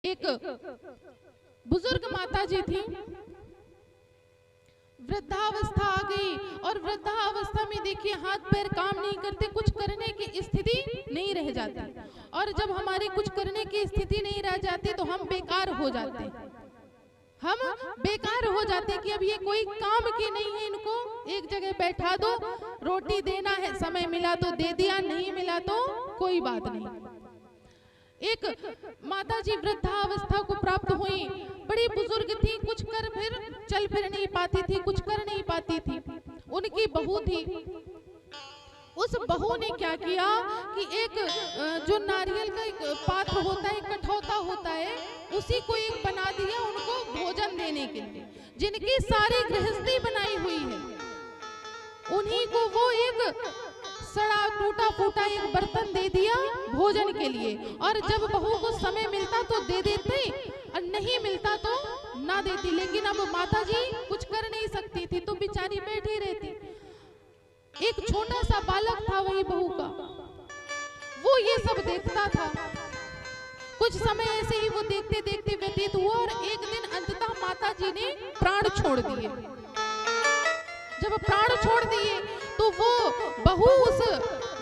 एक बुजुर्ग माता जी थी, वृद्धावस्था आ गई और वृद्धावस्था में देखिए हाथ पैर काम नहीं करते, कुछ करने की स्थिति नहीं रह जाती। और जब हमारी कुछ करने की स्थिति नहीं रह जाती तो हम बेकार हो जाते, हम बेकार हो जाते कि अब ये कोई काम की नहीं है, इनको एक जगह बैठा दो, रोटी देना है, समय मिला तो दे दिया, नहीं मिला तो कोई बात नहीं। एक माता जी वृद्धावस्था को प्राप्त हुई, बड़ी बुजुर्ग थी, कुछ कर फिर चल फिर नहीं पाती थी, कुछ कर नहीं पाती थी। उनकी बहू थी, उस बहू ने क्या किया कि एक जो नारियल का एक पात्र होता है, कठौता होता है, उसी को एक बना दिया उनको भोजन देने के लिए। जिनकी सारी गृहस्थी बनाई हुई है उन्हीं को वो एक सड़ा टूटा फूटा एक बर्तन दे दिया भोजन के लिए। और जब बहू को समय मिलता तो दे देते और नहीं मिलता तो ना देती। लेकिन अब माता जी कुछ कर नहीं सकती थी तो बेचारी बैठी रहती। एक छोटा सा बालक था वही बहू का, वो ये सब देखता था। कुछ समय ऐसे ही वो देखते देखते व्यतीत हुआ और एक दिन अंततः माता जी ने प्राण छोड़ दिए। जब प्राण छोड़ दिए तो वो बहू उस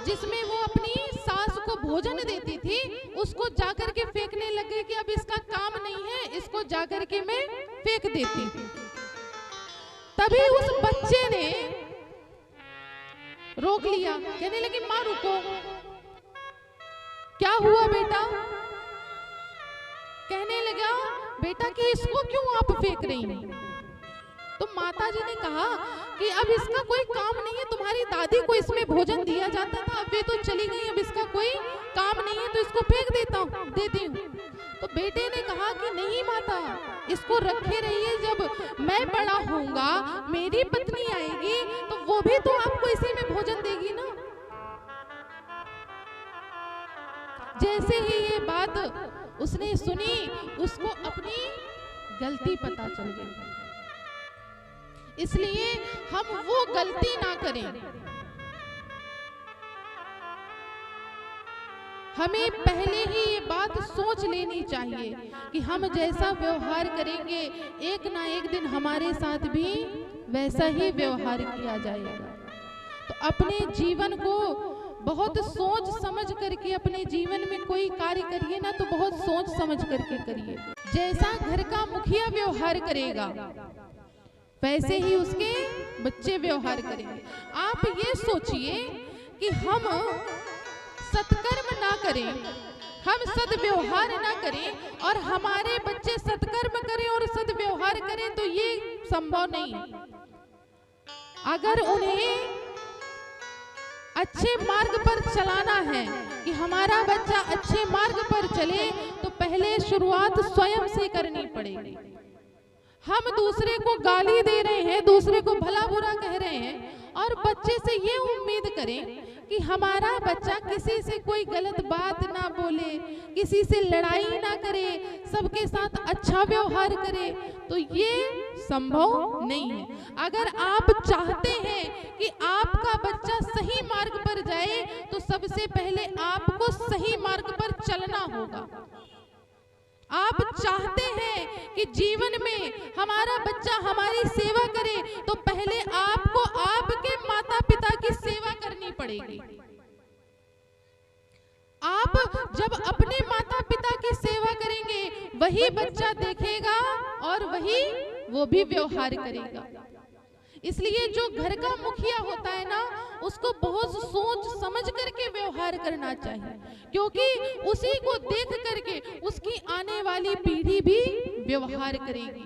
जिसमें वो अपनी सास को भोजन देती थी उसको जाकर के फेंकने लगे कि अब इसका काम नहीं है, इसको जाकर के मैं फेंक देती। तभी उस बच्चे ने रोक लिया, कहने लगी माँ रुको, क्या हुआ बेटा? कहने लगा बेटा कि इसको क्यों आप फेंक रही हैं? तो माता जी ने कहा कि अब इसका कोई काम नहीं है, तुम्हारी दादी को इसमें भोजन दिया जाता था, अब वे तो चली गई, अब इसका कोई काम नहीं है तो इसको फेंक देती हूँ। तो बेटे ने कहा कि नहीं माता, इसको रखे रहिए, जब मैं बड़ा होऊंगा, मेरी पत्नी आएगी तो वो भी तो आपको इसी में भोजन देगी ना। जैसे ही ये बात उसने सुनी उसको अपनी गलती पता चल गई। इसलिए हम वो गलती ना करें। हमें पहले ही ये बात सोच लेनी चाहिए कि हम जैसा व्यवहार करेंगे एक ना एक दिन हमारे साथ भी वैसा ही व्यवहार किया जाएगा। तो अपने जीवन को बहुत सोच समझ करके, अपने जीवन में कोई कार्य करिए ना तो बहुत सोच समझ करके करिए। जैसा घर का मुखिया व्यवहार करेगा वैसे ही उसके बच्चे व्यवहार करेंगे। आप ये सोचिए कि हम सत्कर्म ना करें, हम सद्व्यवहार ना करें और हमारे बच्चे सत्कर्म करें और सद्व्यवहार करें तो ये संभव नहीं है। अगर उन्हें अच्छे मार्ग पर चलाना है कि हमारा बच्चा अच्छे मार्ग पर चले तो पहले शुरुआत स्वयं से करनी पड़ेगी। हम दूसरे को गाली दे रहे हैं, दूसरे को भला बुरा कह रहे हैं और बच्चे से ये उम्मीद करें कि हमारा बच्चा किसी से कोई गलत बात ना बोले, किसी से लड़ाई ना करे, सबके साथ अच्छा व्यवहार करे, तो ये संभव नहीं है। अगर आप चाहते हैं कि आपका बच्चा सही मार्ग पर जाए तो सबसे पहले आपको सही मार्ग पर चलना होगा। आप चाहते हैं कि जीवन में हमारा बच्चा हमारी सेवा करे तो पहले आपको आपके माता पिता की सेवा करनी पड़ेगी। आप जब अपने माता पिता की सेवा करेंगे वही बच्चा देखेगा और वही वो भी व्यवहार करेगा। इसलिए जो घर का मुखिया होता है ना उसको बहुत सोच समझ करके व्यवहार करना चाहिए, क्योंकि उसी को देख करके उसकी आने वाली पीढ़ी भी व्यवहार करेगी।